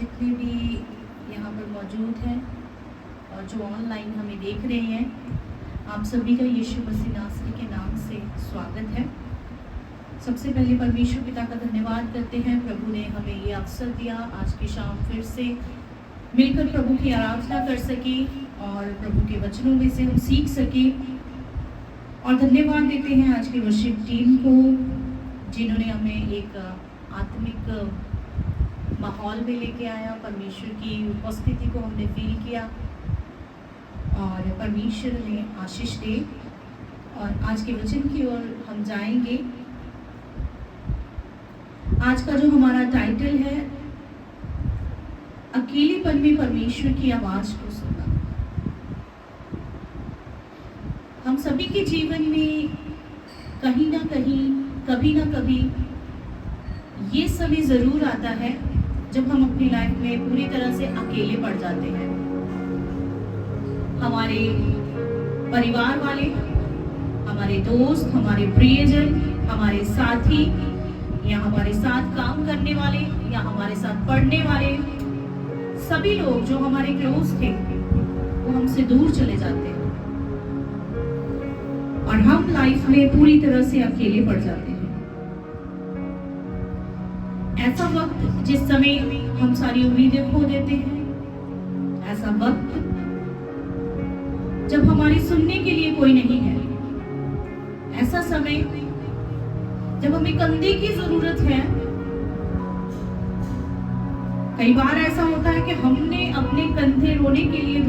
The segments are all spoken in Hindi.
जितने भी यहाँ पर मौजूद हैं और जो ऑनलाइन हमें देख रहे हैं, आप सभी का यीशु मसीह नासरी के नाम से स्वागत है। सबसे पहले परमेश्वर पिता का धन्यवाद करते हैं, प्रभु ने हमें ये अवसर दिया आज की शाम फिर से मिलकर प्रभु की आराधना कर सके और प्रभु के वचनों में से हम सीख सके। और धन्यवाद देते हैं आज की वर्शिप टीम को जिन्होंने हमें एक आत्मिक माहौल में लेके आया। परमेश्वर की उपस्थिति को हमने फील किया और परमेश्वर ने आशीष दे। और आज के वचन की ओर हम जाएंगे। आज का जो हमारा टाइटल है, अकेलेपन में परमेश्वर की आवाज को सुना। हम सभी के जीवन में कहीं ना कहीं, कभी ना कभी ये समय जरूर आता है जब हम अपनी लाइफ में पूरी तरह से अकेले पड़ जाते हैं। हमारे परिवार वाले, हमारे दोस्त, हमारे प्रियजन, हमारे साथी या हमारे साथ काम करने वाले या हमारे साथ पढ़ने वाले सभी लोग जो हमारे क्लोज थे वो हमसे दूर चले जाते हैं और हम लाइफ में पूरी तरह से अकेले पड़ जाते हैं। ऐसा वक्त जिस समय हम सारी उम्मीदें खो देते हैं, ऐसा वक्त जब हमारी सुनने के लिए कोई नहीं है, ऐसा समय जब हमें कंधे की जरूरत है। कई बार ऐसा होता है कि हमने अपने कंधे रोने के लिए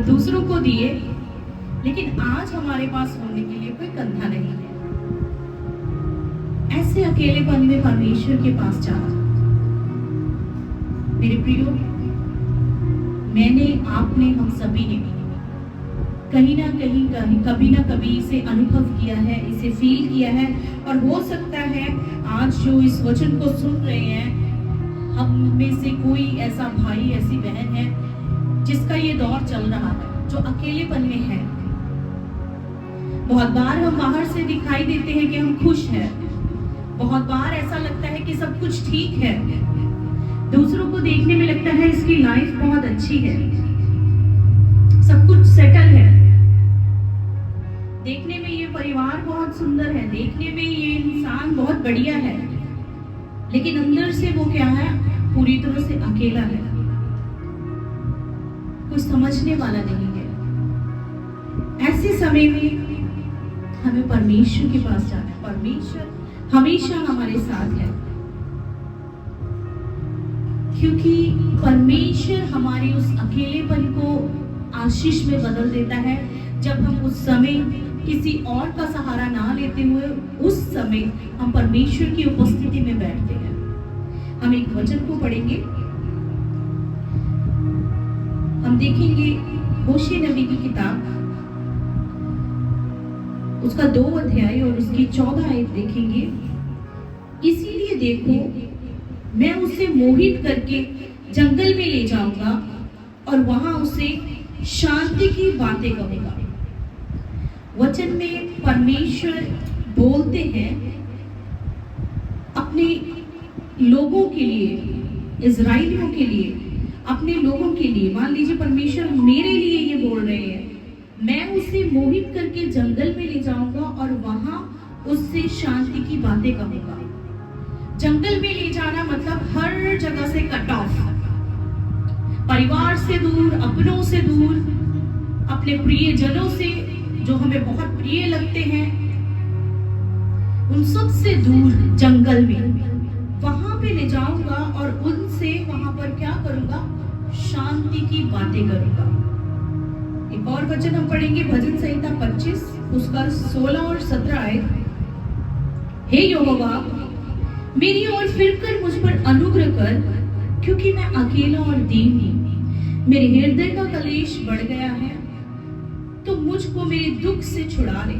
दूसरों को दिए, लेकिन आज हमारे पास रोने के लिए कोई कंधा नहीं है। ऐसे अकेलेपन में परमेश्वर के पास जाओ। मेरे प्रियो, मैंने, आपने, हम सभी ने कहीं ना कहीं कभी ना कभी इसे अनुभव किया है, इसे फील किया है। और हो सकता है आज जो इस वचन को सुन रहे हैं, हम में से कोई ऐसा भाई, ऐसी बहन है जिसका ये दौर चल रहा है, जो अकेलेपन में है। बहुत बार हम बाहर से दिखाई देते हैं कि हम खुश हैं, बहुत बार ऐसा लगता है कि सब कुछ ठीक है, दूसरों को देखने में लगता है इसकी लाइफ बहुत अच्छी है, सब कुछ सेटल है, देखने में ये परिवार बहुत सुंदर है, देखने में ये इंसान बहुत बढ़िया है, लेकिन अंदर से वो क्या है, पूरी तरह से अकेला है, कुछ समझने वाला नहीं है। ऐसे समय में हमें परमेश्वर के पास जाना है। परमेश्वर हमेशा हमारे साथ है, क्योंकि परमेश्वर हमारे उस अकेलेपन को आशीष में बदल देता है। जब हम उस समय किसी और का सहारा ना लेते हुए उस समय हम परमेश्वर की उपस्थिति में बैठते हैं। हम एक वचन को पढ़ेंगे, हम देखेंगे होशे नबी की किताब, उसका 2 अध्याय और उसकी 14 आयत देखेंगे। इसीलिए देखो, मैं उसे मोहित करके जंगल में ले जाऊंगा और वहां उसे शांति की बातें कहूंगा। वचन में परमेश्वर बोलते हैं अपने लोगों के लिए, इजराइलियों के लिए, अपने लोगों के लिए। मान लीजिए परमेश्वर मेरे लिए ये बोल रहे हैं, मैं उसे मोहित करके जंगल में ले जाऊंगा और वहां उससे शांति की बातें कहूंगा। जंगल में ले जाना मतलब हर जगह से कट ऑफ, परिवार से दूर, अपनों से दूर, अपने प्रियजनों से जो हमें बहुत प्रिय लगते हैं, उन सब से दूर जंगल में वहां पे ले जाऊंगा और उनसे वहां पर क्या करूंगा, शांति की बातें करूंगा। एक और वचन हम पढ़ेंगे, भजन संहिता 25 उसका 16 और 17 आयत। हे यहोवा, मेरी ओर फिरकर मुझ पर अनुग्रह कर, क्योंकि मैं अकेला और दीन हूं। मेरे हृदय का कलेश बढ़ गया है, तो मुझको मेरे दुख से छुड़ा ले।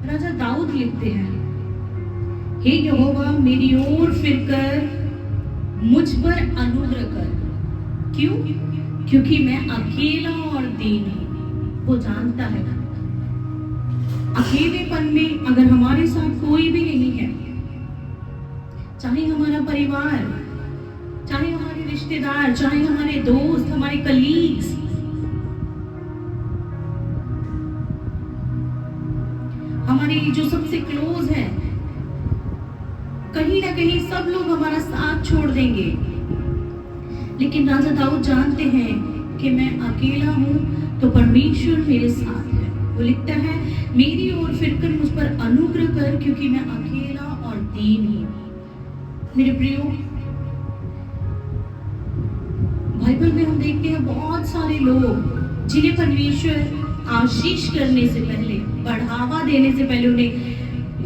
राजा दाऊद लिखते हैं, हे यहोवा, मेरी ओर फिरकर मुझ पर अनुग्रह कर। क्यों? क्योंकि मैं अकेला और दीन हूं। वो जानता है अकेलेपन में अगर हमारे साथ कोई भी नहीं है, चाहे हमारा परिवार, रिश्तेदार, चाहे हमारे दोस्त, हमारे कलीग्स, हमारे जो सबसे क्लोज है, कहीं ना कहीं सब लोग हमारा साथ छोड़ देंगे, लेकिन राजा दाऊद जानते हैं कि मैं अकेला हूं तो परमेश्वर मेरे साथ है। वो लिखता है, मेरी ओर फिरकर मुझ पर अनुग्रह कर, क्योंकि मैं अकेला और दीनहीन हूं। मेरे प्रियो, बाइबल में हम देखते हैं बहुत सारे लोग जिन्हें परमेश्वर आशीष करने से पहले, बढ़ावा देने से पहले, उन्हें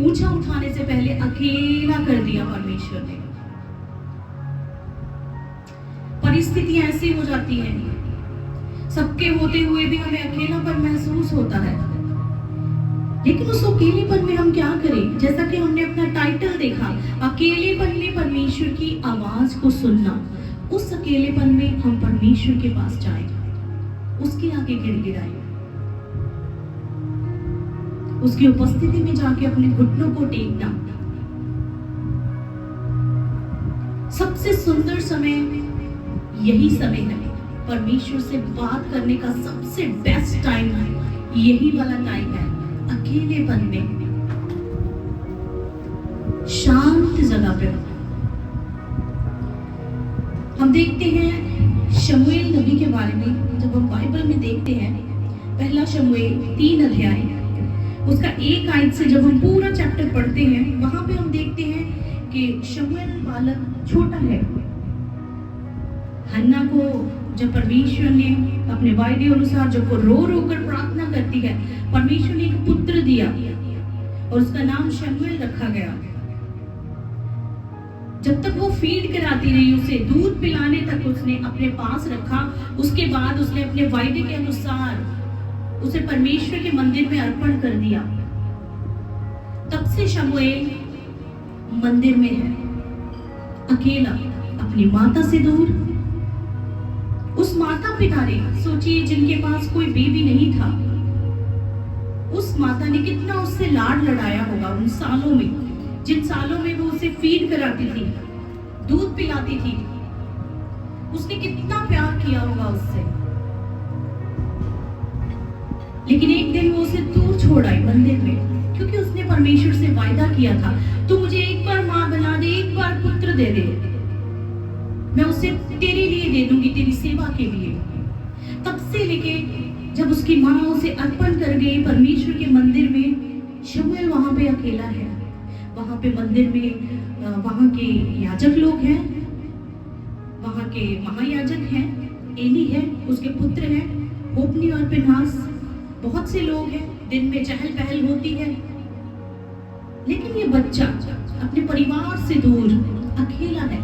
ऊंचा उठाने से पहले अकेला कर दिया परमेश्वर ने। परिस्थितियां ऐसी हो जाती हैं, सबके होते हुए भी हमें अकेलापन महसूस होता है, लेकिन उस अकेलेपन में हम क्या करें? जैसा कि हमने अपना टाइटल देखा, अकेलेपन में परमेश्वर की आवाज को सुनना। उस अकेलेपन में हम परमेश्वर के पास जाएं, उसके आगे गिड़गिड़ाएं, उसकी उपस्थिति में जाके अपने घुटनों को टेकना। सबसे सुंदर समय यही समय है, परमेश्वर से बात करने का सबसे बेस्ट टाइम है, यही वाला टाइम है, अकेलेपन में, शांत जगह पे। हम देखते हैं शमूएल नबी के बारे में, जब हम बाइबल में देखते हैं पहला शमूएल 3 अध्याय, उसका 1 आयत से जब हम पूरा चैप्टर पढ़ते हैं, वहां पे हम देखते हैं कि शमूएल बालक छोटा है। हन्ना को जब परमेश्वर ने अपने वायदे अनुसार, जब वो रो रो कर प्रार्थना करती है, परमेश्वर ने एक पुत्र दिया और उसका नाम शमूएल रखा गया। जब तक वो फीड कराती रही, उसे दूध पिलाने तक उसने अपने पास रखा। उसके बाद उसने अपने वायदे के अनुसार उसे परमेश्वर के मंदिर में अर्पण कर दिया। तब से शमूएल मंदिर में है, अकेला, अपनी माता से दूर। उस माता पिता ने, सोचिए, जिनके पास कोई बेबी नहीं था, उस माता ने कितना उससे लाड लड़ाया होगा उन सालों में, जिन सालों में वो उसे फीड कराती थी, दूध पिलाती थी। उसने कितना प्यार किया होगा उससे। लेकिन एक दिन वो उसे दूर छोड़ आई मंदिर में, क्योंकि उसने परमेश्वर से वायदा किया था, तू मुझे एक बार मां बना दे, एक बार पुत्र दे दे, मैं उसे तेरे लिए दे दूंगी, तेरी सेवा के लिए। तब से लेके जब उसकी माँ उसे अर्पण कर गई परमेश्वर के मंदिर में, शमूएल वहां पे अकेला है। वहां पे मंदिर में वहां के याजक लोग हैं, वहां के महायाजक हैं, एली है, उसके पुत्र हैं, होप्नी और फिनहास, बहुत से लोग हैं, दिन में चहल पहल होती है। लेकिन ये बच्चा अपने परिवार से दूर अकेला है।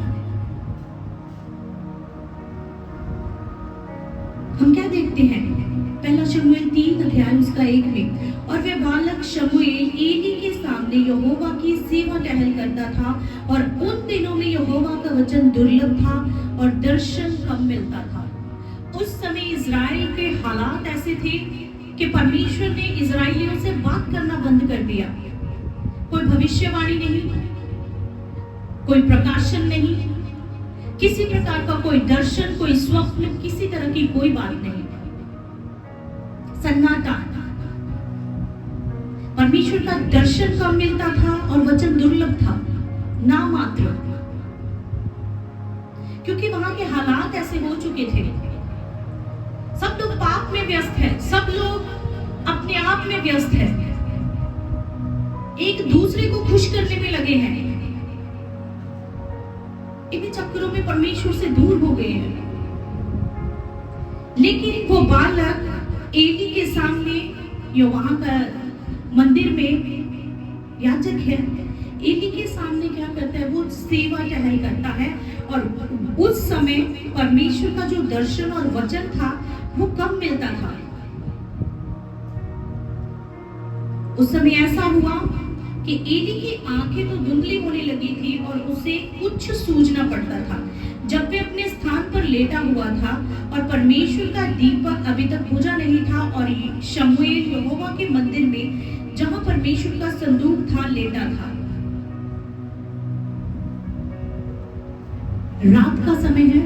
हम क्या देखते हैं? पहला शमूएल 3 अध्याय उसका 1 में, और वह बालक शमूएल एली के सामने यहोवा की सेवा टहल करता था, और उन दिनों में यहोवा का वचन दुर्लभ था और दर्शन कम मिलता था। उस समय इजराइल के हालात ऐसे थे कि परमेश्वर ने इजराइलियों से बात करना बंद कर दिया। कोई भविष्यवाणी नहीं, कोई प्रकाशन नहीं, किसी प्रकार का कोई दर्शन, कोई स्वप्न, किसी तरह की कोई बात नहीं, सन्नाटा। परमेश्वर का दर्शन कम मिलता था और वचन दुर्लभ था, ना मात्र, क्योंकि वहां के हालात ऐसे हो चुके थे। सब लोग पाप में व्यस्त है, सब लोग अपने आप में व्यस्त है, एक दूसरे को खुश करने में लगे हैं, इन चक्करों में परमेश्वर से दूर हो गए हैं। लेकिन वो बालक एली के सामने, यो वहां का मंदिर में याजक है, एली के सामने क्या करता है? वो सेवा टहल करता है, और उस समय परमेश्वर का जो दर्शन और वचन था वो कम मिलता था। उस समय ऐसा हुआ कि एली की आंखें तो धुंधली होने लगी थी और उसे कुछ सूझना पड़ता था। जब वे अपने स्थान पर लेटा हुआ था और परमेश्वर का दीपक अभी तक बुझा नहीं था, और शमूएल यहोवा के मंदिर में, जहां परमेश्वर का संदूक था, लेटा था। रात का समय है,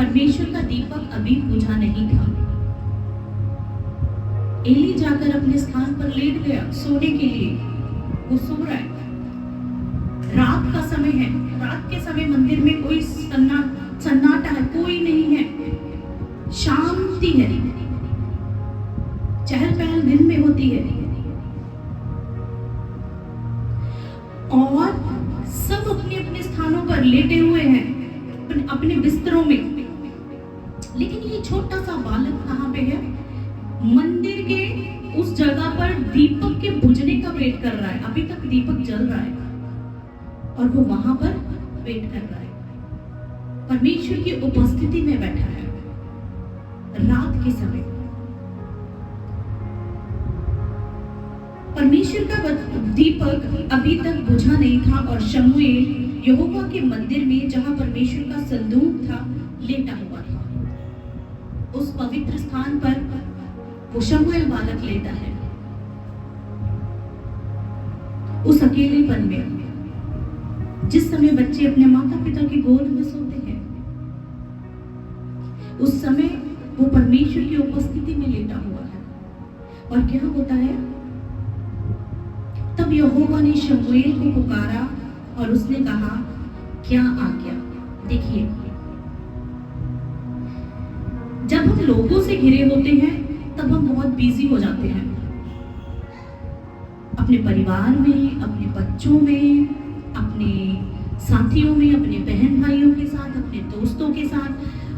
परमेश्वर का दीपक अभी बुझा नहीं था। एली जाकर अपने स्थान पर लेट गया सोने के लिए। वो सो रहा है, रात का समय है। रात के समय मंदिर में कोई सन्नाटा है, कोई नहीं है, शांति है। चहल पहल दिन में होती है और सब अपने अपने स्थानों पर लेटे हुए हैं, अपने बिस्तरों में। लेकिन ये छोटा सा बालक कहाँ पे है? मंदिर के उस जगह पर दीपक के बुझने का वेट कर रहा है। अभी तक दीपक जल रहा है और वो वहां पर वेट कर रहा है। परमेश्वर की उपस्थिति में बैठा है रात के समय। परमेश्वर का दीपक अभी तक बुझा नहीं था और शमूएल यहोवा के मंदिर में, जहां परमेश्वर का संदूक था, लेटा हुआ था। उस पवित्र स्थान पर वो शमूएल बालक लेटा है। उस अकेलेपन में, जिस समय बच्चे अपने माता पिता की गोद में सोते हैं, उस समय वो परमेश्वर की उपस्थिति में लेटा हुआ है। और क्या होता है? तब यहोवा ने शमूएल को पुकारा और उसने कहा, क्या आज्ञा? देखिए, जब हम लोगों से घिरे होते हैं तब हम बहुत बिजी हो जाते हैं, अपने परिवार में, अपने बच्चों में, अपने साथियों में, अपने बहन भाइयों के साथ, अपने दोस्तों के साथ,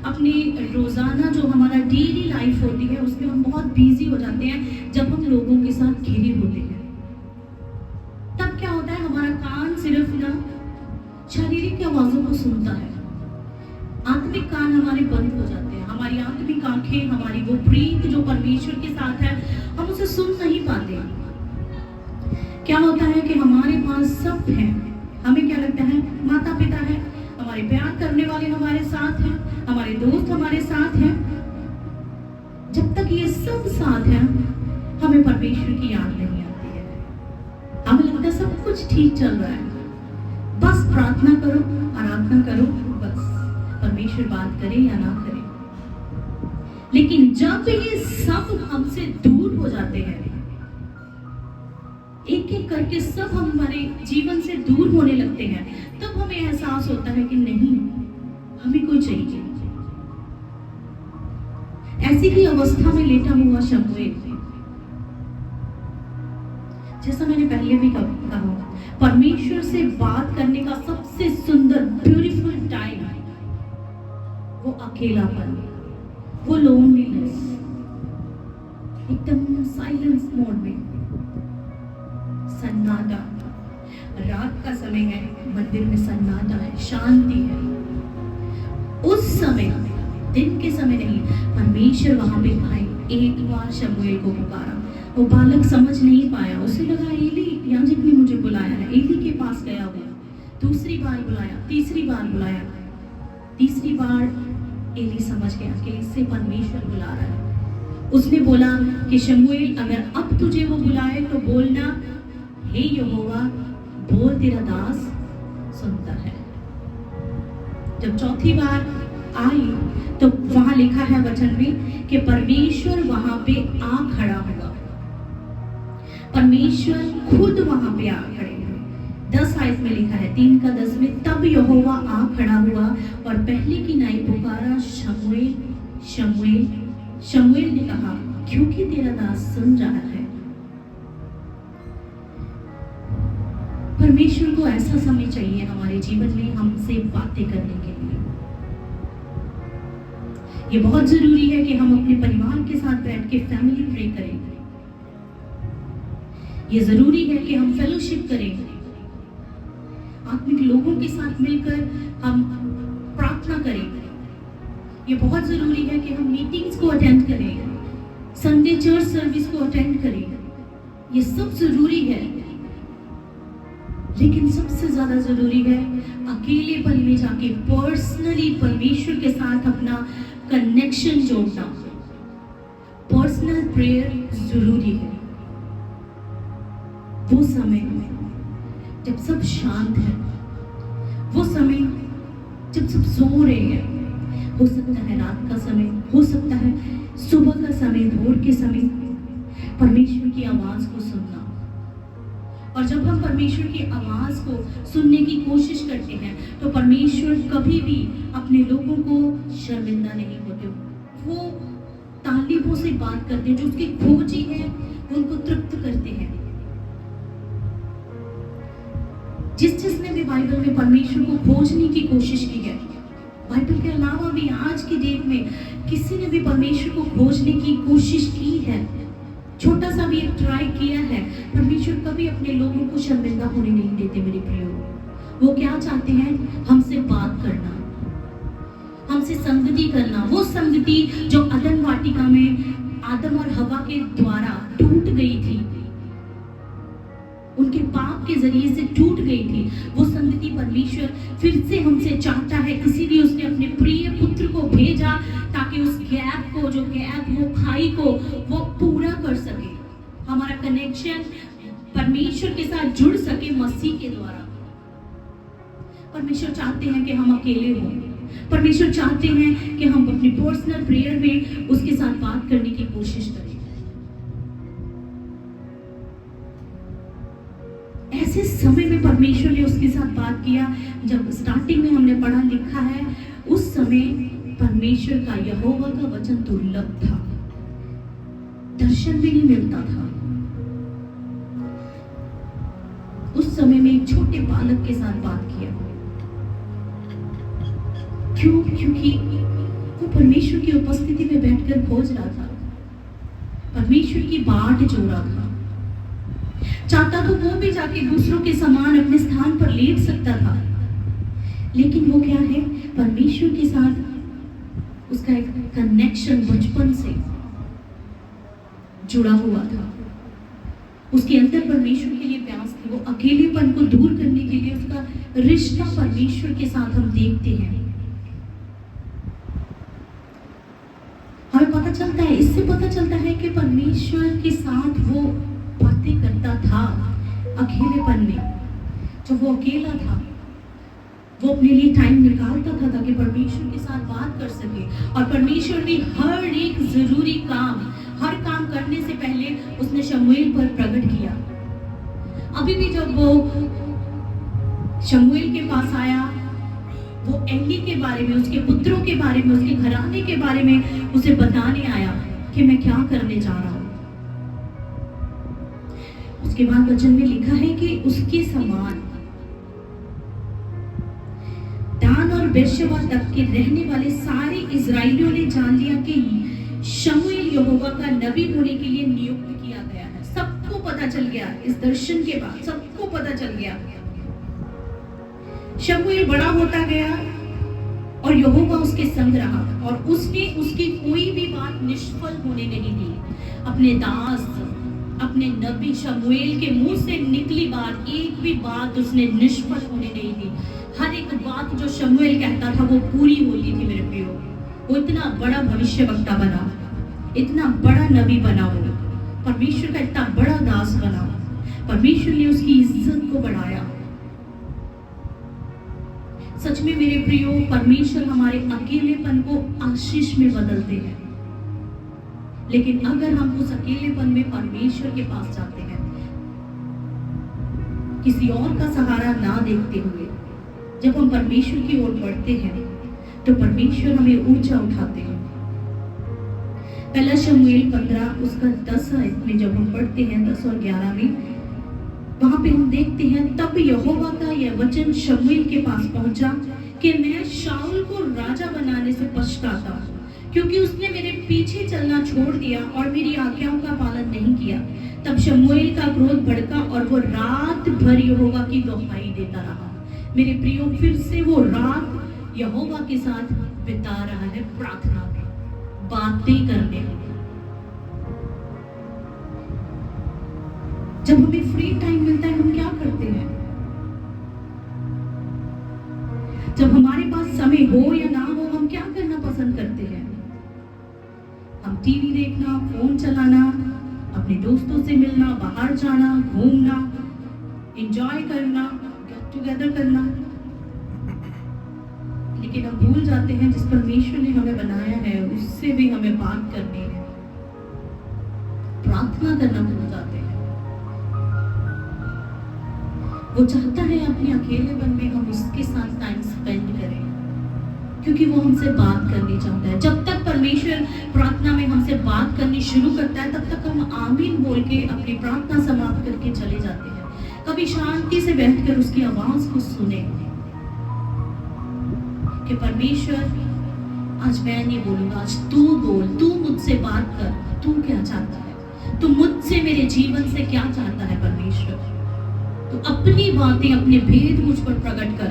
अपने रोजाना जो हमारा डेली लाइफ होती है उसमें हम बहुत बिजी हो जाते हैं। जब हम लोगों के साथ घिरे होते हैं तब क्या होता है? हमारा कान सिर्फ ना शारीरिक आवाजों को सुनता है, आत्मिक कान हमारे बंद हो जाते हैं। हमारी आत्मिक आंखें, हमारी वो प्रीत जो परमेश्वर के साथ है, हम उसे सुन नहीं पाते। क्या होता है कि हमारे पास सब है, हमें क्या लगता है? माता पिता है, हमारे प्यार करने वाले हमारे साथ हैं, हमारे दोस्त हमारे साथ हैं। जब तक ये सब साथ है, हमें परमेश्वर की याद नहीं आती है। हमें लगता है सब कुछ ठीक चल रहा है, बस प्रार्थना करो, आराधना करो, बस परमेश्वर बात करे या ना करे। लेकिन जब ये सब हमसे दूर हो जाते हैं, एक एक करके सब हमारे जीवन से दूर होने लगते हैं, तब हमें एहसास होता है कि नहीं, हमें कोई चाहिए। ऐसी ही अवस्था में लेटा हुआ शमूएल, जैसा मैंने पहले भी कहा, परमेश्वर से बात करने का सबसे सुंदर ब्यूटीफुल टाइम है वो अकेलापन, वो लोनलीनेस, एकदम साइलेंस मोड में, सन्नाटा। रात का समय है, मंदिर में सन्नाटा है, शांति है। उस समय, दिन के समय नहीं, परमेश्वर वहां पे आए। एक बार शमूएल को पुकारा, वो बालक समझ नहीं पाया, उसे लगा एली याजक ने मुझे बुलाया है। एली के पास गया वो, दूसरी बार बुलाया, तीसरी बार बुलाया, तीसरी बार एली समझ गया कि इससे परमेश्वर बुला रहा है। उसने बोला कि शमूएल, अगर अब तुझे वो बुलाए तो बोलना, हे यहोवा, बोल, तेरा दास सुनता है। जब चौथी बार आई तो वहां लिखा है वचन में कि परमेश्वर वहां पे आ खड़ा हुआ। परमेश्वर खुद वहां पे आ खड़े हुए। 10 आयत में लिखा है, 3 का 10 में, तब यहोवा आ खड़ा हुआ और पहले की नाई पुकारा, शमूएल, शमूएल। शमूएल ने कहा, क्योंकि तेरा दास सुन रहा है। परमेश्वर को ऐसा समय चाहिए हमारे जीवन में हमसे बातें करने के लिए। ये बहुत जरूरी है कि हम अपने परिवार के साथ बैठ के फैमिली प्रे करें। ये जरूरी है कि हम फेलोशिप करें, आत्मिक लोगों के साथ मिलकर हम प्रार्थना करें। ये बहुत जरूरी है कि हम मीटिंग्स को अटेंड करें, संडे चर्च सर्विस को अटेंड करें। ये सब जरूरी है, लेकिन सबसे ज्यादा जरूरी है अकेलेपन में जाके पर्सनली परमेश्वर के साथ अपना कनेक्शन जोड़ना। पर्सनल प्रेयर जरूरी है। वो समय जब सब शांत है, वो समय जब सब सो रहे हैं, हो सकता है रात का समय, हो सकता है सुबह का समय, भोर के समय, परमेश्वर की आवाज को सुनना। और जब हम परमेश्वर की आवाज को सुनने की कोशिश करते हैं तो परमेश्वर कभी भी अपने लोगों को शर्मिंदा नहीं होते। वो तालीबों से बात करते हैं, जो उसके खोजी हैं उनको तृप्त करते हैं। जिसने भी बाइबल में परमेश्वर को खोजने की कोशिश की है, बाइबल के अलावा भी आज की डेट में किसी ने भी परमेश्वर को खोजने की कोशिश की है, छोटा सा भी एक ट्राई किया है, परमेश्वर कभी अपने लोगों को शर्मिंदा होने नहीं देते मेरे प्रियो। वो क्या चाहते हैं? हमसे बात करना, हमसे संगति करना। वो संगति जो अदन वाटिका में आदम और हवा के द्वारा टूट गई थी, उनके पाप के जरिए से टूट गई थी, वो संगति परमेश्वर फिर से हमसे चाहता है। इसीलिए उसने अपने प्रिय पुत्र को भेजा ताकि उस गैप को, जो गैप, वो खाई को वो पूरा कर सके, हमारा कनेक्शन परमेश्वर के साथ जुड़ सके मसीह के द्वारा। परमेश्वर चाहते हैं कि हम अकेले हों, परमेश्वर चाहते हैं कि हम अपनी पर्सनल प्रेयर में उसके साथ बात करने की कोशिश करें। ऐसे समय में परमेश्वर ने उसके साथ बात किया। जब स्टार्टिंग में हमने पढ़ा लिखा है, उस समय परमेश्वर का, यहोवा का वचन दुर्लभ था, दर्शन भी नहीं मिलता था। उस समय में एक छोटे बालक के साथ बात किया। क्यों? क्योंकि वो परमेश्वर की उपस्थिति में बैठकर खोज रहा था, परमेश्वर की बाट जो रहा था। चाहता तो वो भी जाके दूसरों के समान अपने स्थान पर लेट सकता था, लेकिन वो क्या है, परमेश्वर के साथ उसका एक कनेक्शन बचपन से जुड़ा हुआ था। उसके अंदर परमेश्वर के लिए प्यास थी। वो अकेलेपन को दूर करने के लिए उसका रिश्ता परमेश्वर के साथ हम देखते हैं। हमें पता चलता है, इससे पता चलता है कि परमेश्वर के साथ वो बातें करता था अकेलेपन में। जब वो अकेला था, वो अपने लिए टाइम निकालता था ताकि परमेश्वर के साथ बात कर सके। और परमेश्वर ने हर एक जरूरी काम, हर काम करने से पहले उसने शमूएल पर प्रकट किया। अभी भी जब वो शमूएल के पास आया, वो एली के बारे में, उसके पुत्रों के बारे में, उसके घराने के बारे में उसे बताने आया कि मैं क्या करने जा रहा हूं। उसके बाद वचन में लिखा है कि उसके समान दान और बेर्शेबा तक के रहने वाले सारे इजराइलियों ने जान लिया कि शमूएल यहोवा का नबी होने के लिए नियुक्त किया गया है। सबको पता चल गया, इस दर्शन के बाद सबको पता चल गया। शमूएल बड़ा होता गया और यहोवा उसके संग रहा और उसने उसकी कोई भी बात निष्फल होने नहीं दी। अपने दास, अपने नबी शमूएल के मुंह से निकली बात, एक भी बात उसने निष्फल होने नहीं दी। हर एक बात जो शमूएल कहता था वो पूरी होती थी मेरे प्रियो। वो इतना बड़ा भविष्यवक्ता बना, इतना बड़ा नबी बना, वो परमेश्वर का इतना बड़ा दास बना। परमेश्वर ने उसकी इज्जत को बढ़ाया। सच में मेरे प्रियो, परमेश्वर हमारे अकेलेपन को आशीष में बदलते हैं। लेकिन अगर हम उस अकेलेपन में परमेश्वर के पास जाते हैं, किसी और का सहारा ना देखते हुए, जब हम परमेश्वर की ओर बढ़ते हैं तो परमेश्वर हमें ऊंचा उठाते हैं। पहला शमूएल 15 उसका 10 में जब हम पढ़ते हैं, 10 और 11 में, वहां पे हम देखते हैं, तब यहोवा का यह वचन शमूएल के पास पहुंचा कि मैं शाऊल को राजा बनाने से पछताता हूं, क्योंकि उसने मेरे पीछे चलना छोड़ दिया और मेरी आज्ञाओं का पालन नहीं किया। तब शमूएल का क्रोध भड़का और वो रात भर यहोवा की दुहाई देता रहा। मेरे प्रियो, फिर से वो रात यहोवा के साथ बिता रहा है, प्रार्थना में, बातें करने में। जब हमें फ्री टाइम मिलता है हम क्या करते हैं? जब हमारे पास समय हो या ना हो, हम क्या करना पसंद करते हैं? हम टीवी देखना, फोन चलाना, अपने दोस्तों से मिलना, बाहर जाना, घूमना, एंजॉय करना, गेट टुगेदर करना। लेकिन हम भूल जाते हैं जिस परमेश्वर ने हमें बनाया है उससे भी हमें बात करनी है, प्रार्थना करना भूल जाते हैं। वो चाहता है अपने अकेलेपन में हम उसके साथ टाइम स्पेंड करें, क्योंकि वो हमसे बात करनी चाहता है। जब तक परमेश्वर प्रार्थना में हमसे बात करनी शुरू करता है तब तक हम आमीन बोल के अपनी प्रार्थना समाप्त करके चले जाते हैं। कभी शांति से बैठकर उसकी आवाज को सुने कि परमेश्वर आज मैं नहीं बोलूंगा, आज तू बोल, तू मुझसे बात कर, तू क्या चाहता है, तू मुझसे मेरे जीवन से क्या चाहता है परमेश्वर, तो अपनी बातें अपने भेद मुझ पर प्रकट कर।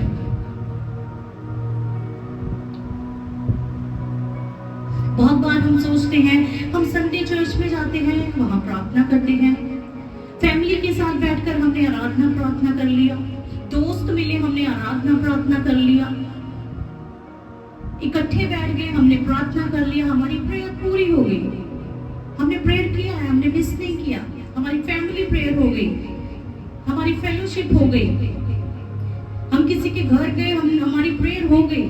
बहुत बार हम सोचते हैं हम संडे चर्च में जाते हैं, वहां प्रार्थना करते हैं, फैमिली के साथ बैठकर हमने आराधना प्रार्थना कर लिया, दोस्त मिले हमने आराधना प्रार्थना कर लिया, इकट्ठे बैठ गए हमने प्रार्थना कर लिया, हमारी प्रेयर पूरी हो गई, हमने प्रेयर किया है, हमने मिस नहीं किया, हमारी फैमिली प्रेयर हो गई, हमारी फेलोशिप हो गई, हम किसी के घर गए, हमारी प्रेयर हो गई।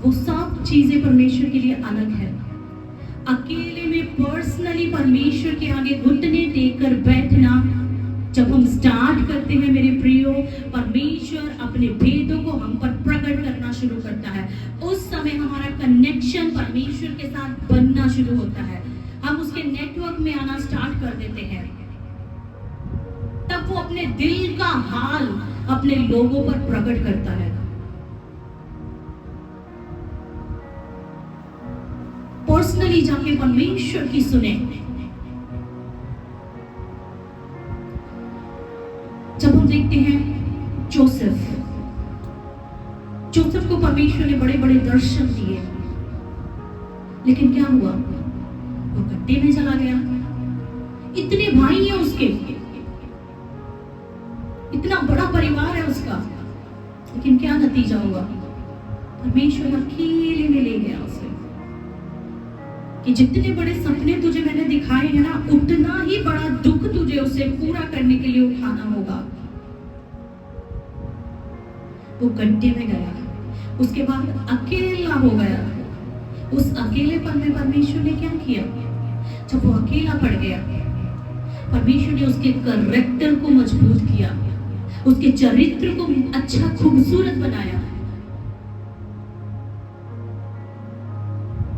वो सब चीजें परमेश्वर के लिए अलग है। अकेले में पर्सनली परमेश्वर के आगे घुटने टेककर बैठना जब हम स्टार्ट करते हैं मेरे प्रियो, परमेश्वर अपने भेदों को हम पर प्रकट करना शुरू करता है। उस समय हमारा कनेक्शन परमेश्वर के साथ बनना शुरू होता है, हम उसके नेटवर्क में आना स्टार्ट कर देते हैं। तब वो अपने दिल का हाल अपने लोगों पर प्रकट करता है। पर्सनली जाके परमेश्वर की सुने। जब हम देखते हैं जोसेफ को परमेश्वर ने बड़े बड़े दर्शन दिए, लेकिन क्या हुआ, वो गड्ढे में चला गया। इतने भाई हैं उसके, इतना बड़ा परिवार है उसका, लेकिन क्या नतीजा हुआ, परमेश्वर अकेले में ले गया उसे कि जितने बड़े सपने तुझे मैंने दिखाए हैं ना, उतना ही बड़ा दुख तुझे उसे पूरा करने के लिए उठाना होगा। वो गड्ढे में गया, उसके बाद अकेला हो गया। उस अकेलेपन में परमेश्वर ने क्या किया, जब वो अकेला पड़ गया, परमेश्वर ने उसके कैरेक्टर को मजबूत किया, उसके चरित्र को अच्छा खूबसूरत बनाया।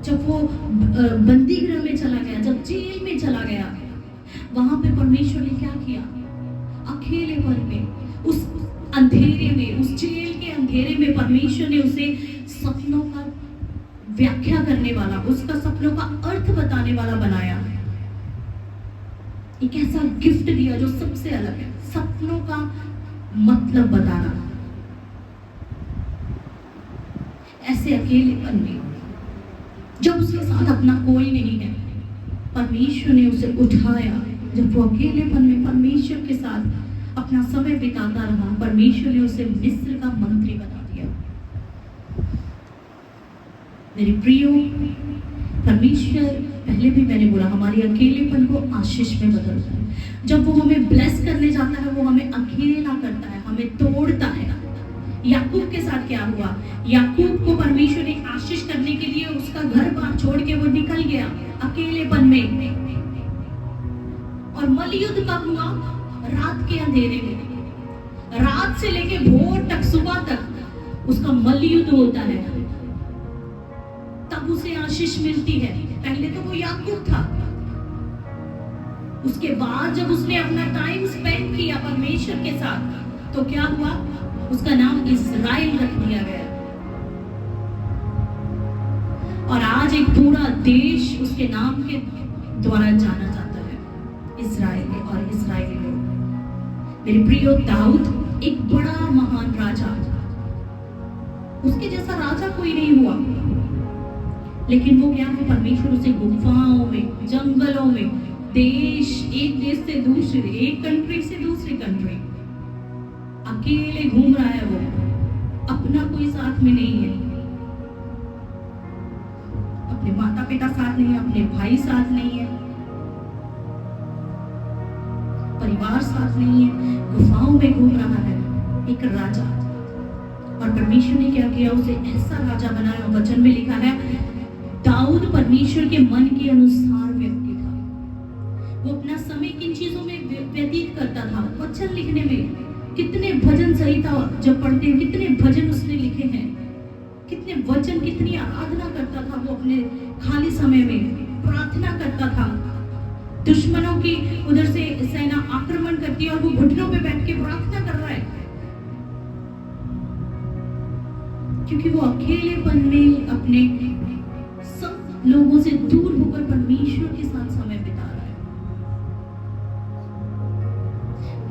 जब वो बंदी गृह में चला गया, जब जेल में चला गया, वहां पे परमेश्वर ने क्या किया, अकेलेपन में, उस अंधेरे में, उस जेल के अंधेरे में परमेश्वर ने उसे सपनों का व्याख्या करने वाला, उसका सपनों का अर्थ बताने वाला बनाया। एक ऐसा गिफ्ट दिया जो सबसे अलग है, सपनों का मतलब बताना। ऐसे अकेलेपन में जब उसके साथ अपना कोई नहीं है, परमेश्वर ने उसे उठाया। जब वो अकेलेपन में परमेश्वर के साथ अपना समय बिताता रहा, परमेश्वर ने उसे मिस्र का मंत्री बना दिया। मेरे प्रियो, परमेश्वर, पहले भी मैंने बोला, हमारे अकेलेपन को आशीष में बदलता है। जब वो हमें ब्लेस करने जाता है, वो हमें अकेला करता है, हमें तोड़ता है। याकूब के साथ क्या हुआ, याकूब को परमेश्वर ने आशीष करने के लिए उसका घर बार छोड़ के वो निकल गया अकेलेपन में, और मलयुद्ध कब हुआ, रात के अंधेरे में, रात से लेके भोर तक, सुबह तक उसका मलयुद्ध होता है, तब उसे आशीष मिलती है। पहले तो वो याकूब था, उसके बाद जब उसने अपना टाइम स्पेंड किया परमेश्वर के साथ, तो क्या हुआ, उसका नाम इस्राएल रख दिया गया। और आज एक पूरा देश उसके नाम के द्वारा जाना जाता है, इस्राएल और इस्राएली लोग। मेरे प्रियो, दाऊद एक बड़ा महान राजा, उसके जैसा राजा कोई नहीं हुआ, लेकिन वो क्या है, परमेश्वर उसे गुफाओं में, जंगलों में, एक देश से दूसरे, एक कंट्री से दूसरी कंट्री, अकेले घूम रहा है। वो अपना कोई साथ में नहीं है, अपने माता पिता साथ नहीं है, अपने भाई साथ नहीं है, परिवार साथ नहीं है, गुफाओं में घूम रहा है एक राजा। और परमेश्वर ने क्या किया, उसे ऐसा राजा बनाया। वचन में लिखा है दाऊद परमेश्वर के मन के अनुसार व्यक्ति था। वो अपना समय किन चीजों में व्यतीत करता था? वचन लिखने में। कितने भजन संहिता जब पढ़ते हैं, कितने भजन उसने लिखे हैं, कितने वचन, कितनी आराधना करता था वो अपने खाली समय में, प्रार्थना करता था। दुश्मनों की उधर से सेना आक्रमण करती है और वो घुटनों पे बैठ के प्रार्थना कर रहा है, क्योंकि वो अकेलेपन में अपने सब लोगों से दूर होकर परमेश्वर के साथ समय बिता रहा है।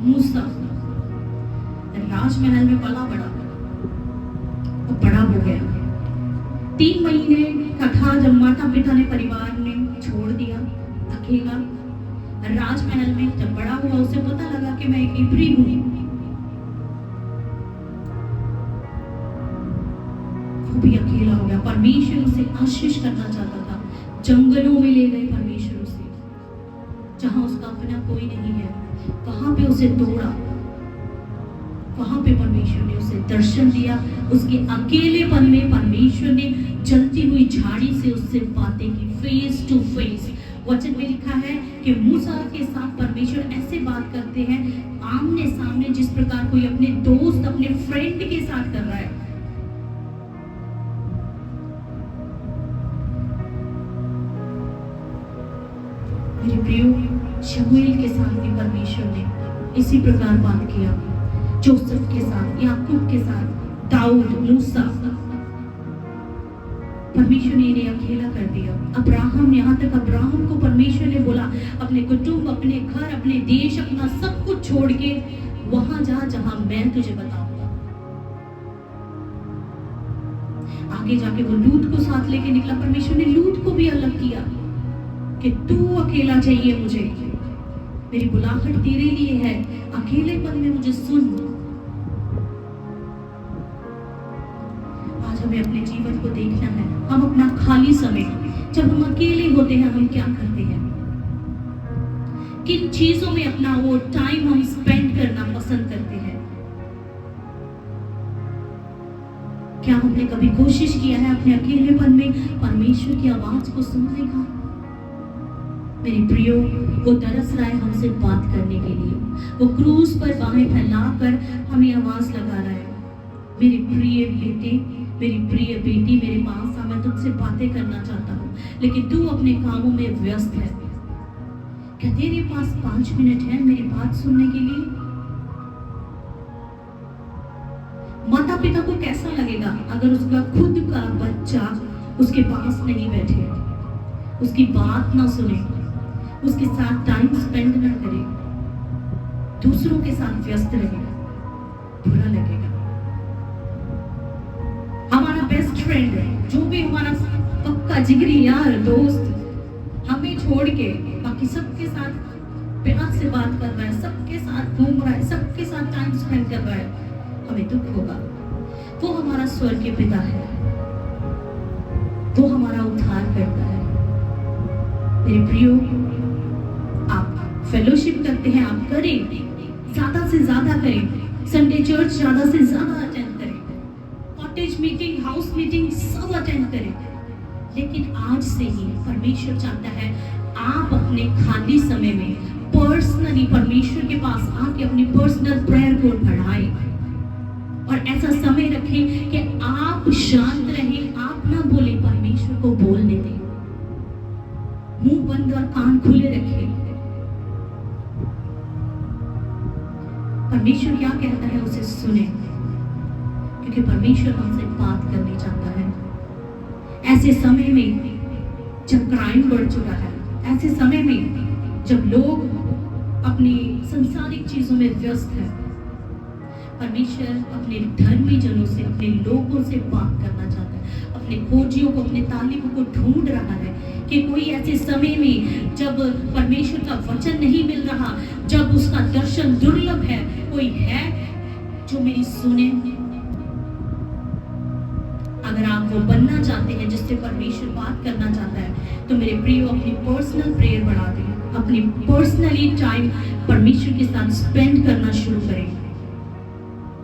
मूसा राजमहल में पला बड़ा, वो बड़ा हो गया। 3 महीने का था जब माता पिता ने, परिवार ने छोड़ दिया, अकेला राजमहल में। जब बड़ा हुआ उसे पता लगा कि मैं एक इब्री हूं। वो भी अकेला हो गया। परमेश्वर उसे आशीष करना चाहता था। जंगलों में ले गए परमेश्वर उसे, जहां उसका अपना कोई नहीं है। वहां पे उसे तोड़ा, वहां पे परमेश्वर ने उसे दर्शन दिया। उसके अकेलेपन में परमेश्वर ने जलती हुई झाड़ी से उससे बातें की, फेस टू फेस। वचन में लिखा है कि मूसा के साथ परमेश्वर ऐसे बात करते हैं आमने सामने, जिस प्रकार कोई अपने दोस्त, अपने फ्रेंड के साथ कर रहा है। मेरे प्रियो, शमूएल के साथ भी परमेश्वर ने इसी प्रकार बात किया, जोसेफ के साथ, याकूब के साथ, दाऊद, मूसा। परमेश्वर ने इन्हें अकेला कर दिया। अब्राहम, यहाँ तक अब्राहम को परमेश्वर ने बोला अपने कुटुंब, अपने घर, अपने देश, अपना सब कुछ छोड़ के वहां जा जहां मैं तुझे बताऊंगा। आगे जाके वो लूत को साथ लेके निकला। परमेश्वर ने लूत को भी अलग किया कि तू अकेला चाहिए मुझे, मेरी बुलाहट तेरे लिए है, अकेलेपन में मुझे सुन। आज हमें अपने जीवन को देखना है। हम अपना खाली समय, जब हम अकेले होते हैं, हम क्या करते हैं? किन चीजों में अपना वो टाइम हम स्पेंड करना पसंद करते हैं? क्या हमने कभी कोशिश किया है अपने अकेलेपन में परमेश्वर की आवाज को सुनने का? मेरे प्रियो, वो तरस रहा है हमसे बात करने के लिए। वो क्रूज पर बाहें फैलाकर हमें आवाज लगा रहा है, मेरे प्रिय बेटे, मेरी प्रिय बेटी, मेरे पास आ, मैं तुझसे बातें करना चाहता हूँ, लेकिन तू अपने कामों में व्यस्त है। क्या तेरे पास 5 मिनट है मेरी बात सुनने के लिए? माता पिता को कैसा लगेगा अगर उसका खुद का बच्चा उसके पास नहीं बैठे, उसकी बात ना सुने, उसके साथ टाइम स्पेंड ना करे, दूसरों के साथ व्यस्त रहे? बुरा लगेगा। हमारा बेस्ट फ्रेंड है, जो भी हमारा पक्का जिगरी यार, दोस्त, हमें छोड़ के बाकी सबके साथ प्यार से बात कर रहा है, सबके साथ घूम रहा है, सबके साथ टाइम स्पेंड कर रहा है, हमें दुख होगा। वो हमारा स्वर्गीय पिता है, वो हमारा उद्धार करता है। मेरे प्रियो, आप फेलोशिप करते हैं, आप करें, ज्यादा से ज्यादा करें। संडे चर्च ज्यादा से ज्यादा अटेंड करें, कॉटेज मीटिंग, हाउस मीटिंग सब अटेंड करें। लेकिन आज से ही परमेश्वर चाहता है आप अपने खाली समय में पर्सनली परमेश्वर के पास आके अपनी पर्सनल प्रेयर को बढ़ाएं और ऐसा समय रखें कि आप शांत रहें, आप ना बोले, परमेश्वर को बोलने दें। मुंह बंद और कान खुले रखें। परमेश्वर क्या कहता है उसे सुने, क्योंकि परमेश्वर हमसे बात करनी चाहता है। ऐसे समय में जब क्राइम बढ़ चुका है, ऐसे समय में जब लोग अपनी संसारिक चीजों में व्यस्त है, परमेश्वर अपने धर्मी जनों से, अपने लोगों से बात करना चाहता है। अपने खोजियों को, अपने तालिबों को ढूंढ रहा है कि कोई ऐसे समय में जब परमेश्वर का वचन नहीं मिल रहा, जब उसका दर्शन दुर्लभ है, कोई है जो मेरी सुने। अगर आप वो बनना चाहते हैं जिससे परमेश्वर बात करना चाहता है, तो मेरे प्रियो अपनी पर्सनल प्रेयर बढ़ा दें, अपनी पर्सनली टाइम परमेश्वर के साथ स्पेंड करना शुरू करें,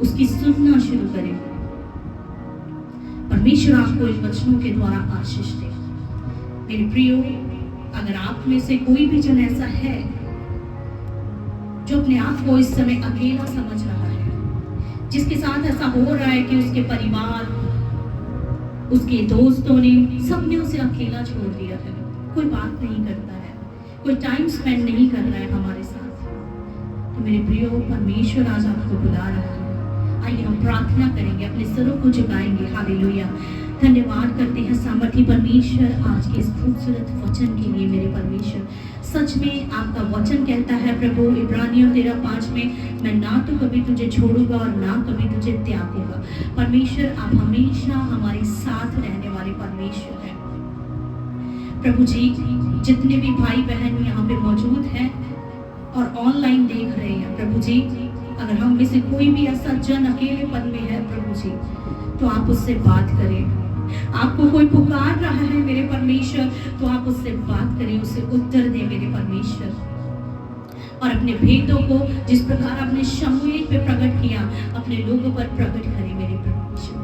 उसकी सुनना शुरू करें। परमेश्वर आपको इन वचनों के द्वारा आशीष दे। मेरे प्रियो, अगर आप में से कोई भी जन ऐसा है जो अपने आप को इस समय अकेला समझ रहा है, जिसके साथ ऐसा हो रहा है कि उसके परिवार, उसके दोस्तों ने, सबने उसे अकेला छोड़ दिया है, कोई बात नहीं करता है, कोई टाइम स्पेंड नहीं कर रहा है हमारे साथ, तो मेरे प्रियो, परमेश्वर आज आपको बुला रहा है। आइए हम प्रार्थना करेंगे, अपने सरों को झुकाएंगे। हालेलुया। धन्यवाद करते हैं सामर्थी परमेश्वर आज के इस खूबसूरत वचन के लिए। मेरे परमेश्वर, सच में आपका वचन कहता है प्रभु इब्रानियों 13:5 में, मैं ना तो कभी तुझे छोड़ूंगा और ना कभी तुझे त्यागूंगा। परमेश्वर, आप हमेशा हमारे साथ रहने वाले परमेश्वर हैं। प्रभु जी, जितने भी भाई बहन यहाँ पे मौजूद हैं और ऑनलाइन देख रहे हैं, प्रभु जी, अगर हम में से कोई भी ऐसा जन अकेलेपन में है प्रभु जी, तो आप उससे बात करें। आपको कोई पुकार रहा है मेरे परमेश्वर, तो आप उससे बात करें, उसे उत्तर दें मेरे परमेश्वर, और अपने भेदों को जिस प्रकार आपने शमूएल पे प्रकट किया, अपने लोगों पर प्रकट करें मेरे परमेश्वर।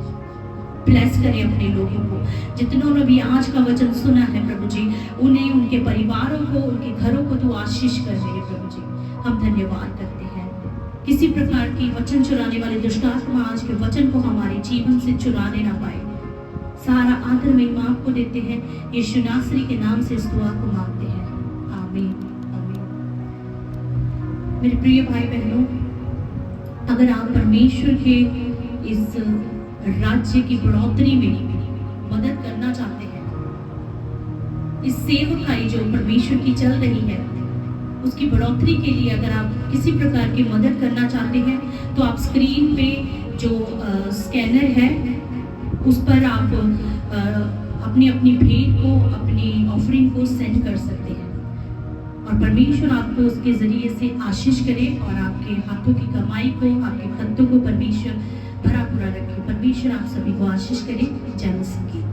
ब्लेस करें अपने लोगों को, जितनों ने भी आज का वचन सुना है प्रभु जी, उन्हें, उनके परिवारों को, उनके घरों को तू आशीष कर मेरे प्रभु जी। हम धन्यवाद करते हैं। किसी प्रकार की वचन चुराने वाले दुष्ट आत्मा आज के वचन को हमारे जीवन से चुराने ना पाए। सारा आदर महिमा आपको देते हैं, यीशु नासरी के नाम से इस दुआ को मांगते हैं, आमीन आमीन। मेरे प्रिय भाई बहनों, अगर आप परमेश्वर के इस राज्य की बढ़ोतरी में मदद करना चाहते हैं, इस सेवकाई जो परमेश्वर की चल रही है उसकी बढ़ोतरी के लिए अगर आप किसी प्रकार की मदद करना चाहते हैं, तो आप स्क्रीन पे जो स्कैनर है उस पर आप अपनी अपनी भेंट को, अपनी ऑफरिंग को सेंड कर सकते हैं, और परमेश्वर आपको उसके जरिए से आशीष करे और आपके हाथों की कमाई को, आपके खर्चों को परमेश्वर भरा पूरा रखे। परमेश्वर आप सभी को आशीष करे। जय मसीह की।